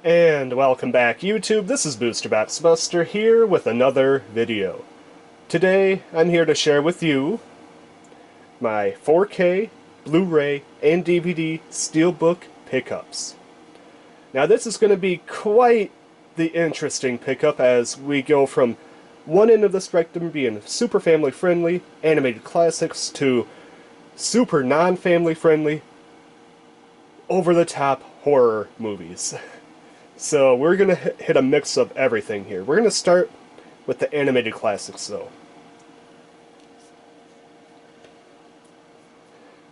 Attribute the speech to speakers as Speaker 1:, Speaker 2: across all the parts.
Speaker 1: And welcome back, YouTube. This is Buster here with another video. Today, I'm here to share with you my 4K, Blu-ray, and DVD SteelBook pickups. Now this is going to be quite the interesting pickup as we go from one end of the spectrum being super family-friendly, animated classics, to super non-family friendly, over-the-top horror movies. So we're going to hit a mix of everything here. We're going to start with the animated classics, though.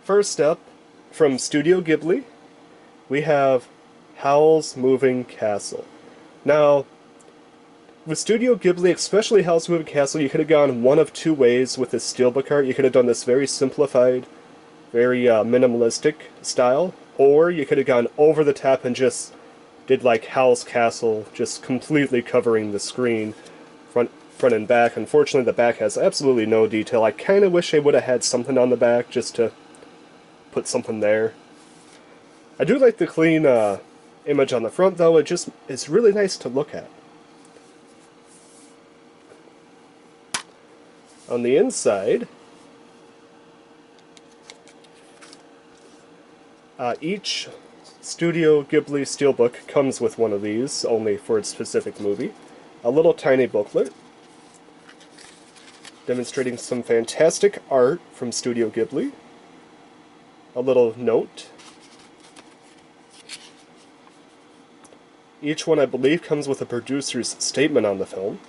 Speaker 1: First up, from Studio Ghibli, we have Howl's Moving Castle. Now, with Studio Ghibli, especially Howl's Moving Castle, you could have gone one of two ways with this steelbook art. You could have done this very simplified, very minimalistic style, or you could have gone over the top and just did like Howl's Castle, just completely covering the screen, front and back. Unfortunately, the back has absolutely no detail. I kind of wish they would have had something on the back just to put something there. I do like the clean image on the front, though. It's really nice to look at. On the inside, each Studio Ghibli steelbook comes with one of these, only for its specific movie. A little tiny booklet demonstrating some fantastic art from Studio Ghibli. A little note. Each one, I believe, comes with a producer's statement on the film.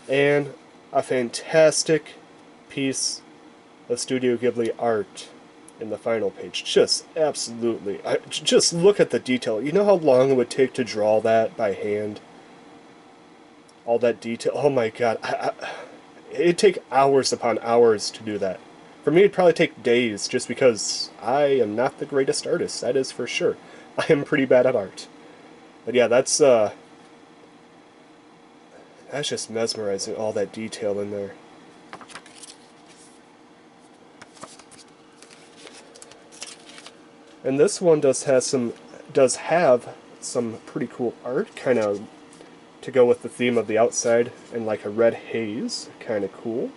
Speaker 1: And a fantastic piece of Studio Ghibli art in the final page. Just absolutely. Just look at the detail. You know how long it would take to draw that by hand? All that detail. Oh my god. It'd take hours upon hours to do that. For me, it'd probably take days, just because I am not the greatest artist. That is for sure. I am pretty bad at art. But yeah, that's just mesmerizing, all that detail in there. And this one does have some pretty cool art, kind of to go with the theme of the outside, and like a red haze, kind of cool.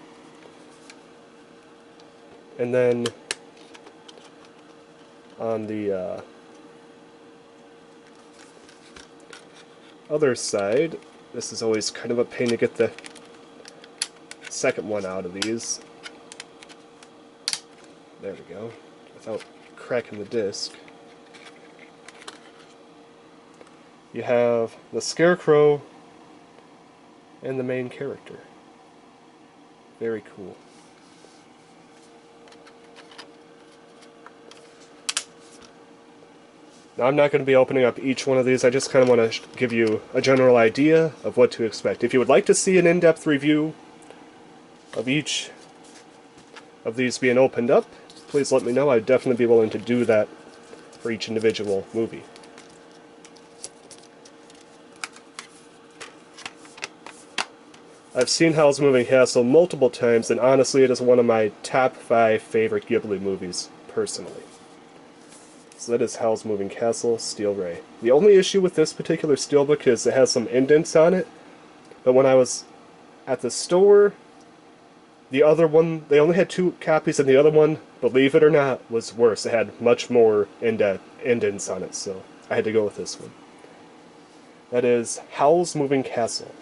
Speaker 1: And then on the other side, this is always kind of a pain to get the second one out of these. There we go. Without cracking the disc. You have the Scarecrow and the main character. Very cool. Now, I'm not going to be opening up each one of these. I just kind of want to give you a general idea of what to expect. If you would like to see an in-depth review of each of these being opened up, please let me know. I'd definitely be willing to do that for each individual movie. I've seen Howl's Moving Castle multiple times, and honestly, it is one of my top 5 favorite Ghibli movies, personally. So that is Howl's Moving Castle, Steel-Ray. The only issue with this particular steelbook is it has some indents on it, but when I was at the store, the other one, they only had 2 copies, and the other one, believe it or not, was worse. It had much more indents on it, so I had to go with this one. That is Howl's Moving Castle.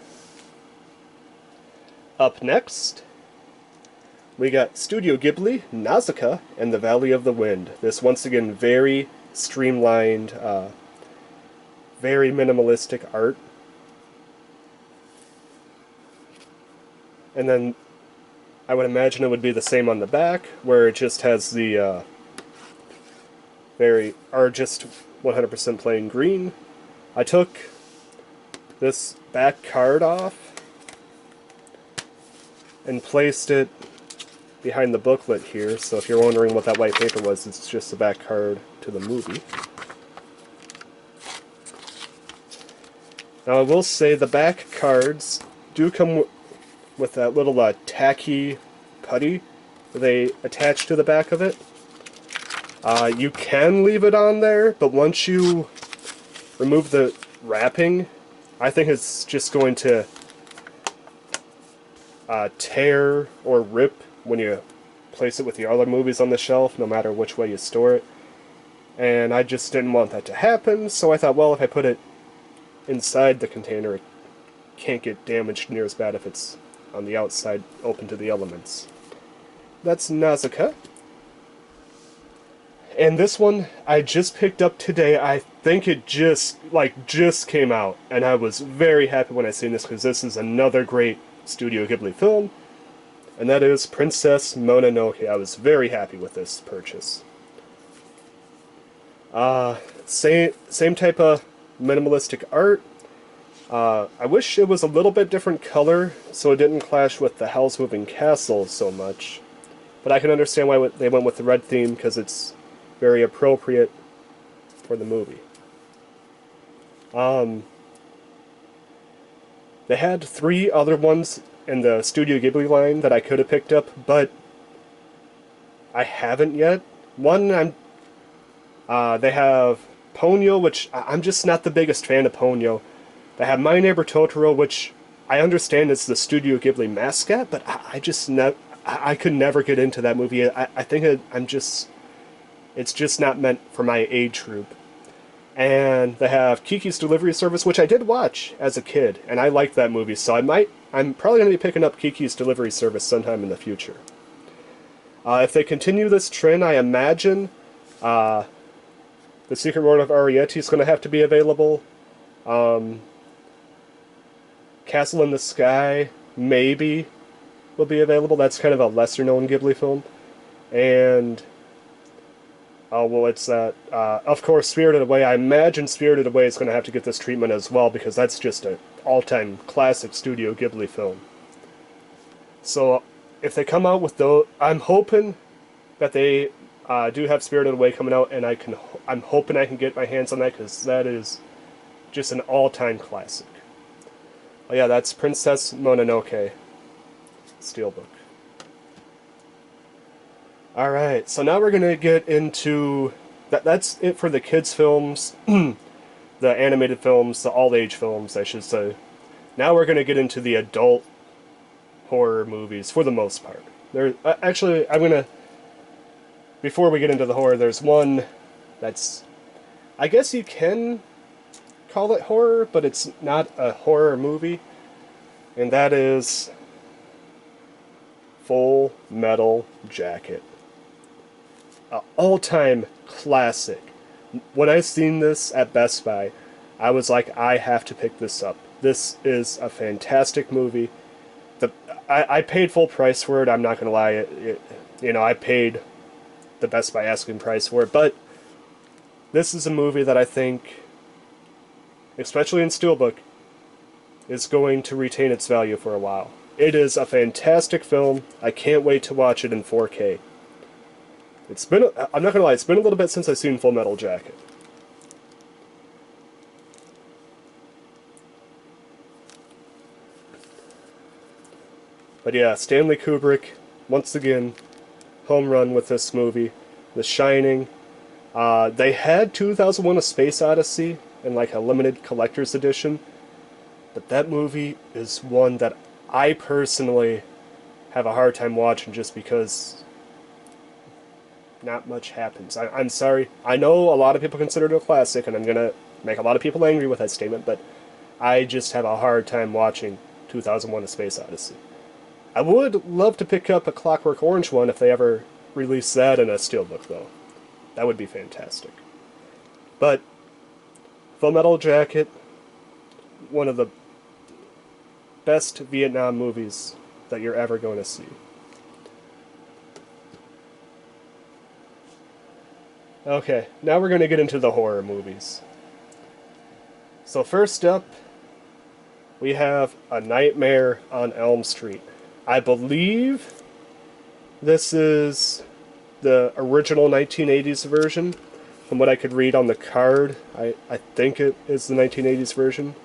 Speaker 1: Up next, we got Studio Ghibli, Nausicaa, and the Valley of the Wind. This, once again, very streamlined, very minimalistic art. And then I would imagine it would be the same on the back, where it just has the just 100% plain green. I took this back card off and placed it behind the booklet here, so if you're wondering what that white paper was, it's just the back card to the movie. Now, I will say the back cards do come with that little tacky putty that they attach to the back of it. You can leave it on there, but once you remove the wrapping, I think it's just going to tear or rip when you place it with the other movies on the shelf, no matter which way you store it. And I just didn't want that to happen, so I thought, well, if I put it inside the container, it can't get damaged near as bad if it's on the outside, open to the elements. That's Nausicaa. And this one I just picked up today. I think it just came out, and I was very happy when I seen this because this is another great Studio Ghibli film, and that is Princess Mononoke. I was very happy with this purchase. Same type of minimalistic art. I wish it was a little bit different color so it didn't clash with the Howl's Moving Castle so much, but I can understand why they went with the red theme because it's very appropriate for the movie. They had 3 other ones in the Studio Ghibli line that I could have picked up, but I haven't yet. One, they have Ponyo, which I'm just not the biggest fan of Ponyo. They have My Neighbor Totoro, which I understand is the Studio Ghibli mascot, but I could never get into that movie. I think it's just not meant for my age group. And they have Kiki's Delivery Service, which I did watch as a kid, and I liked that movie, so I'm probably going to be picking up Kiki's Delivery Service sometime in the future. If they continue this trend, I imagine The Secret World of Arrietty is going to have to be available. Castle in the Sky, maybe, will be available. That's kind of a lesser-known Ghibli film. And of course, Spirited Away. I imagine Spirited Away is going to have to get this treatment as well, because that's just an all-time classic Studio Ghibli film. So, if they come out with those, I'm hoping that they do have Spirited Away coming out, and I'm hoping I can get my hands on that, because that is just an all-time classic. Oh yeah, that's Princess Mononoke, SteelBook. Alright, so now we're going to get into... That's it for the kids' films, the animated films, the all-age films, I should say. Now we're going to get into the adult horror movies, for the most part. Actually, I'm going to... Before we get into the horror, there's one that's... I guess you can call it horror, but it's not a horror movie. And that is... Full Metal Jacket. All-time classic. When I seen this at Best Buy, I was like, I have to pick this up. This is a fantastic movie. I paid full price for it, I'm not going to lie. I paid the Best Buy asking price for it, but this is a movie that I think, especially in SteelBook, is going to retain its value for a while. It is a fantastic film. I can't wait to watch it in 4K. I'm not gonna lie, it's been a little bit since I've seen Full Metal Jacket. But yeah, Stanley Kubrick, once again, home run with this movie. The Shining. They had 2001: A Space Odyssey in like a limited collector's edition, but that movie is one that I personally have a hard time watching just because not much happens. I'm sorry. I know a lot of people consider it a classic, and I'm going to make a lot of people angry with that statement, but I just have a hard time watching 2001: A Space Odyssey. I would love to pick up a Clockwork Orange one if they ever release that in a SteelBook, though. That would be fantastic. But Full Metal Jacket, one of the best Vietnam movies that you're ever going to see. Okay, now we're going to get into the horror movies. So first up, we have A Nightmare on Elm Street. I believe this is the original 1980s version. From what I could read on the card, I think it is the 1980s version.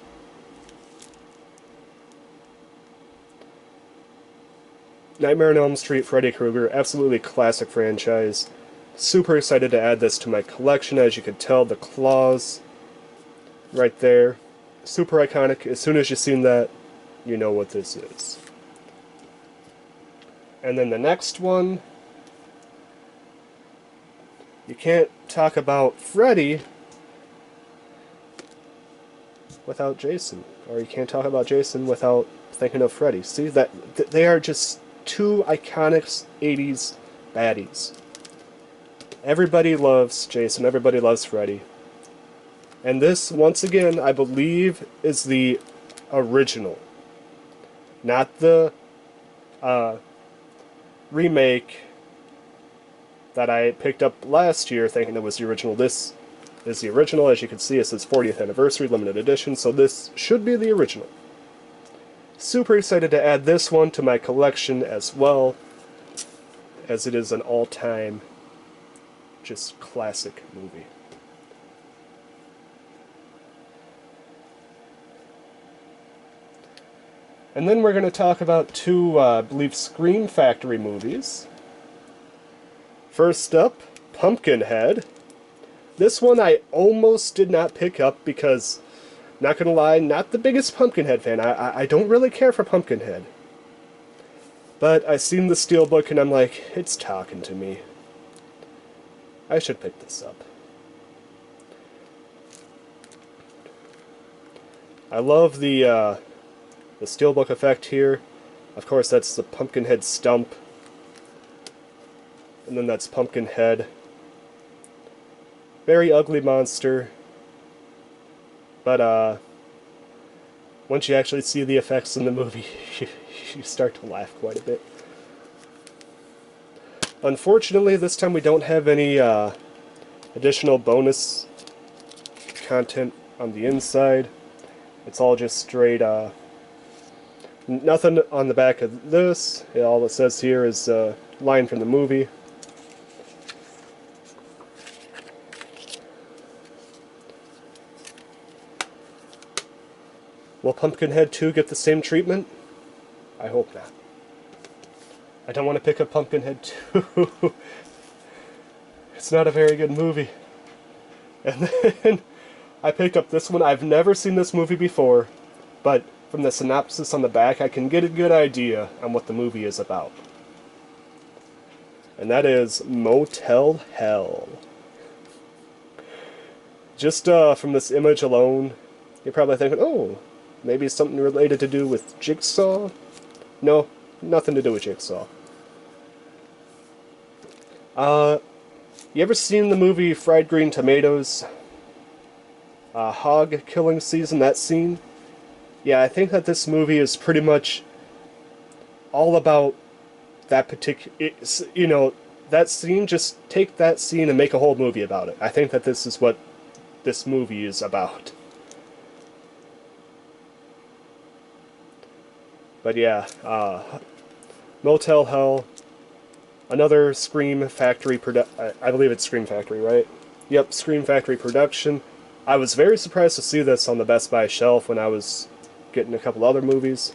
Speaker 1: Nightmare on Elm Street, Freddy Krueger, absolutely classic franchise. Super excited to add this to my collection. As you can tell, the claws right there. Super iconic. As soon as you've seen that, you know what this is. And then the next one, you can't talk about Freddy without Jason, or you can't talk about Jason without thinking of Freddy. See, that they are just two iconic 80s baddies. Everybody loves Jason, everybody loves Freddy. And this, once again, I believe is the original. Not the remake that I picked up last year thinking it was the original. This is the original. As you can see, it says 40th anniversary limited edition, so this should be the original. Super excited to add this one to my collection as well, as it is an all-time just classic movie. And then we're going to talk about two, I believe, Scream Factory movies. First up, Pumpkinhead. This one I almost did not pick up because, not gonna lie, not the biggest Pumpkinhead fan. I don't really care for Pumpkinhead. But I seen the SteelBook and I'm like, it's talking to me. I should pick this up. I love the SteelBook effect here. Of course, that's the Pumpkinhead stump. And then that's Pumpkinhead. Very ugly monster. But, once you actually see the effects in the movie, you start to laugh quite a bit. Unfortunately, this time we don't have any additional bonus content on the inside. It's all just straight, nothing on the back of this. All it says here is a line from the movie. Will Pumpkinhead 2 get the same treatment? I hope not. I don't want to pick up Pumpkinhead 2. It's not a very good movie. And then I picked up this one. I've never seen this movie before, but from the synopsis on the back, I can get a good idea on what the movie is about. And that is Motel Hell. Just from this image alone, you're probably thinking, oh, maybe something related to do with Jigsaw? No, nothing to do with Jigsaw. You ever seen the movie Fried Green Tomatoes? Hog killing season, that scene? Yeah, I think that this movie is pretty much all about that particular, you know, that scene. Just take that scene and make a whole movie about it. I think that this is what this movie is about. But yeah, Motel Hell, another Scream Factory I believe it's Scream Factory, right? Yep, Scream Factory production. I was very surprised to see this on the Best Buy shelf when I was getting a couple other movies.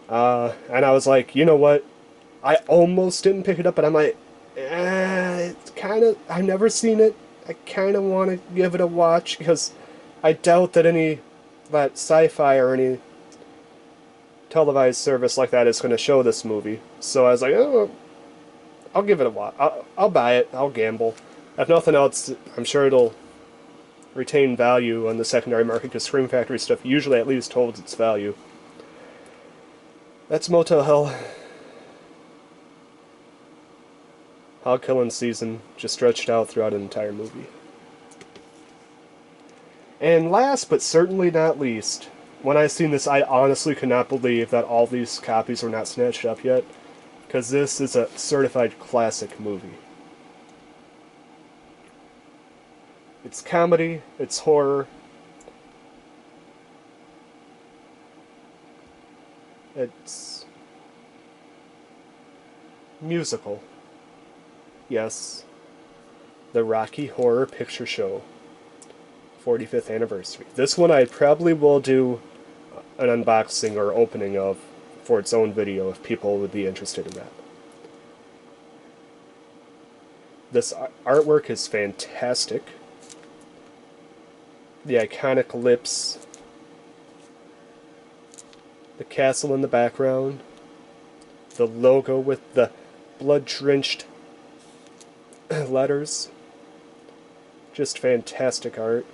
Speaker 1: And I was like, you know what? I almost didn't pick it up, but I'm like, it's kind of, I've never seen it. I kind of want to give it a watch because I doubt that that sci-fi or any televised service like that is going to show this movie. So I was like, oh, I'll give it a watch. I'll buy it. I'll gamble. If nothing else, I'm sure it'll retain value on the secondary market because Scream Factory stuff usually at least holds its value. That's Motel Hell. Hog killing season just stretched out throughout an entire movie. And last but certainly not least, when I seen this, I honestly could not believe that all these copies were not snatched up yet, because this is a certified classic movie. It's comedy, it's horror, it's musical. Yes, the Rocky Horror Picture Show 45th anniversary. This one I probably will do an unboxing or opening of for its own video if people would be interested in that. This artwork is fantastic. The iconic lips, the castle in the background, the logo with the blood-drenched letters. Just fantastic art.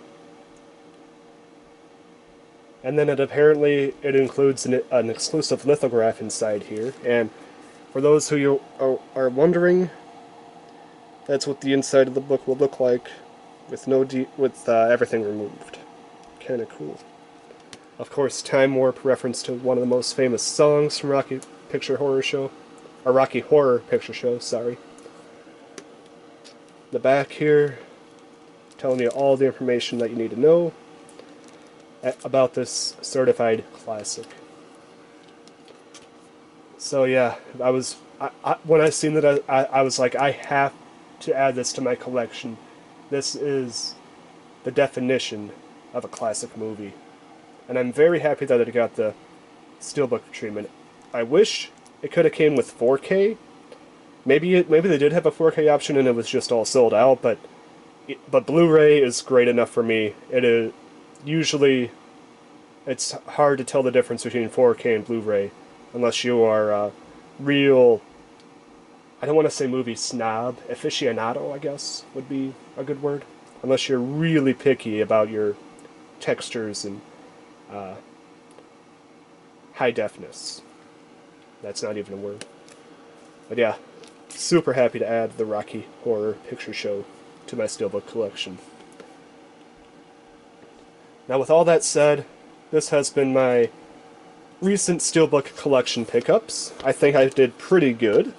Speaker 1: And then it includes an exclusive lithograph inside here. And for those who are wondering, that's what the inside of the book will look like, with everything removed. Kind of cool. Of course, Time Warp reference to one of the most famous songs from Rocky Horror Picture Show, sorry. The back here, telling you all the information that you need to know about this certified classic. So yeah, when I seen that, I was like, I have to add this to my collection. This is the definition of a classic movie. And I'm very happy that it got the SteelBook treatment. I wish it could have came with 4K. Maybe they did have a 4K option and it was just all sold out, but Blu-ray is great enough for me. It's hard to tell the difference between 4K and Blu-ray unless you are a real, I don't want to say movie snob, aficionado, I guess would be a good word. Unless you're really picky about your textures and high defness. That's not even a word. But yeah, super happy to add the Rocky Horror Picture Show to my SteelBook collection. Now with all that said, this has been my recent SteelBook collection pickups. I think I did pretty good.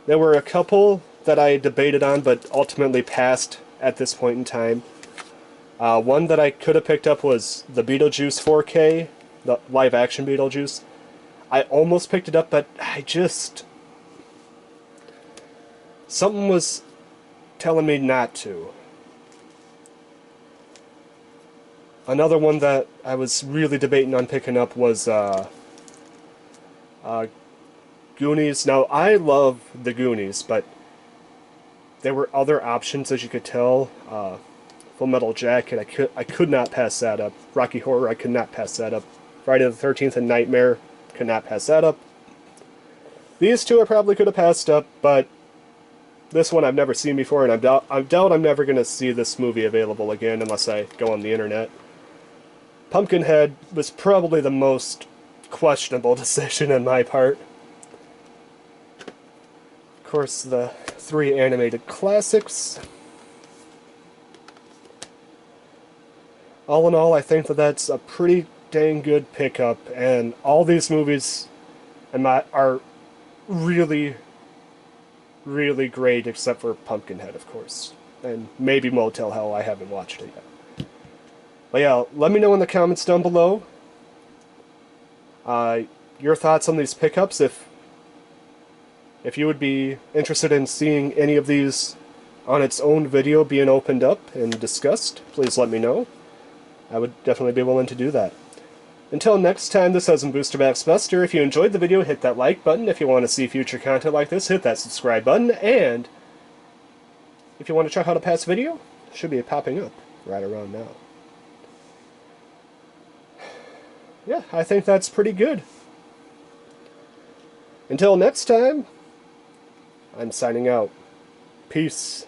Speaker 1: There were a couple that I debated on but ultimately passed at this point in time. One that I could have picked up was the Beetlejuice 4K, the live-action Beetlejuice. I almost picked it up, but something was telling me not to. Another one that I was really debating on picking up was Goonies. Now, I love the Goonies, but there were other options, as you could tell. Full Metal Jacket, I could not pass that up. Rocky Horror, I could not pass that up. Friday the 13th and Nightmare, could not pass that up. These two I probably could have passed up, but this one I've never seen before, and I doubt I'm never going to see this movie available again unless I go on the internet. Pumpkinhead was probably the most questionable decision on my part. Of course, the 3 animated classics. All in all, I think that's a pretty dang good pickup, and all these movies are really, really great, except for Pumpkinhead, of course. And maybe Motel Hell, I haven't watched it yet. But yeah, let me know in the comments down below your thoughts on these pickups, if you would be interested in seeing any of these on its own video being opened up and discussed, please let me know. I would definitely be willing to do that. Until next time, this has been Boosterback's Buster. If you enjoyed the video, hit that like button. If you want to see future content like this, hit that subscribe button. And if you want to check out a past video, it should be popping up right around now. Yeah, I think that's pretty good. Until next time, I'm signing out. Peace.